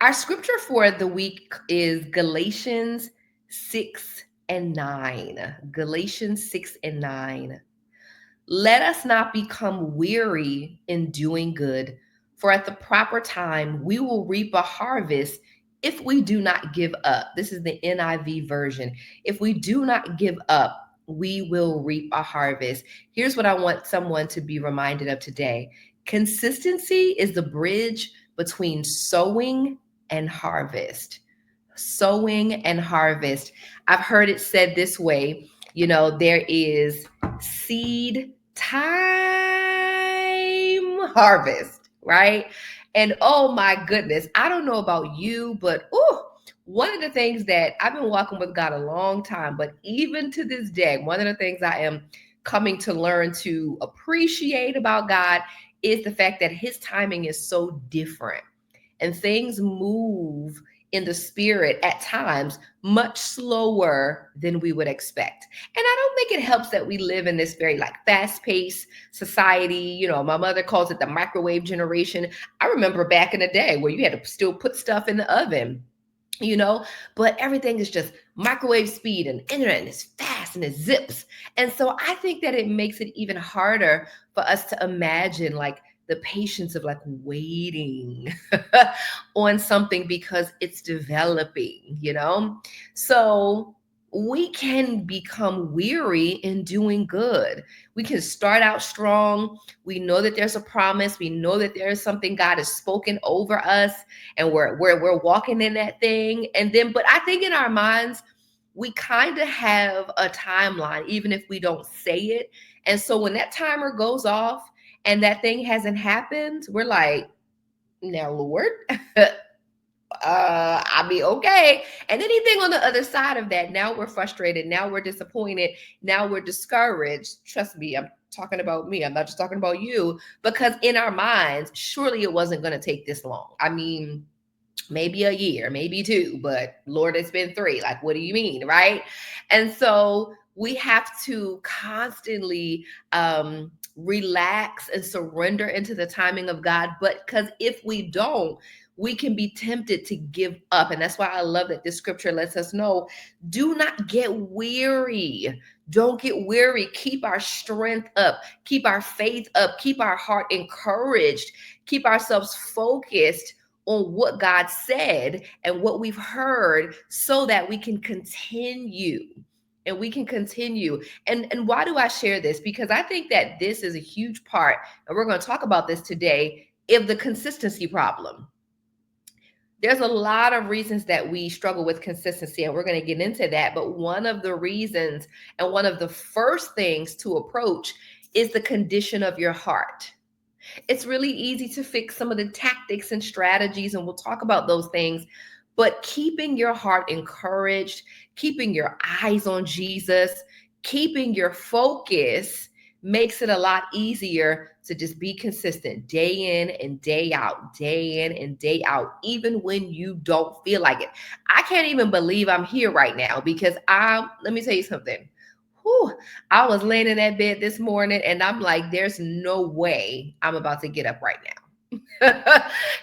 Our scripture for the week is Galatians 6 and 9. Galatians 6 and 9. Let us not become weary in doing good, for at the proper time we will reap a harvest if we do not give up. This is the NIV version. If we do not give up, we will reap a harvest. Here's what I want someone to be reminded of today: consistency is the bridge between sowing and harvest. Sowing and harvest. I've heard it said this way, there is seed time, harvest, right? And oh my goodness, I don't know about you, but one of the things that I've been walking with God a long time, but even to this day, one of the things I am coming to learn to appreciate about God is the fact that his timing is so different and things move in the spirit at times much slower than we would expect. And I don't think it helps that we live in this very fast-paced society. My mother calls it the microwave generation. I remember back in the day where you had to still put stuff in the oven, but everything is just microwave speed, and internet is fast and it zips. And so I think that it makes it even harder for us to imagine the patience of waiting on something because it's developing. So we can become weary in doing good. We can start out strong. We know that there's a promise. We know that there is something God has spoken over us, and we're walking in that thing. But I think in our minds, we kind of have a timeline, even if we don't say it. And so when that timer goes off and that thing hasn't happened, we're like, now, Lord, okay. And anything on the other side of that, now we're frustrated. Now we're disappointed. Now we're discouraged. Trust me, I'm talking about me. I'm not just talking about you, because in our minds, surely it wasn't going to take this long. I mean, maybe a year, maybe two, but Lord, it's been 3. What do you mean? Right. And so we have to constantly relax and surrender into the timing of God. But because if we don't, we can be tempted to give up. And that's why I love that this scripture lets us know, do not get weary. Don't get weary. Keep our strength up. Keep our faith up. Keep our heart encouraged. Keep ourselves focused on what God said and what we've heard, so that we can continue. And we can continue. And why do I share this? Because I think that this is a huge part, and we're going to talk about this today, of the consistency problem. There's a lot of reasons that we struggle with consistency, and we're going to get into that. But one of the reasons, and one of the first things to approach, is the condition of your heart. It's really easy to fix some of the tactics and strategies, and we'll talk about those things. But keeping your heart encouraged, keeping your eyes on Jesus, keeping your focus makes it a lot easier to just be consistent day in and day out, day in and day out, even when you don't feel like it. I can't even believe I'm here right now, because let me tell you something. I was laying in that bed this morning and I'm like, there's no way I'm about to get up right now.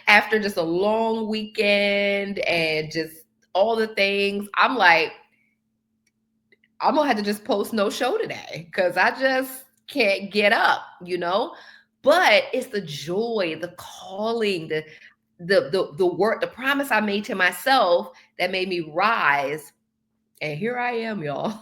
After just a long weekend and just all the things, I'm like, I'm gonna have to just post no show today because I just can't get up. But it's the joy, the calling, the work, the promise I made to myself that made me rise. And here I am, y'all.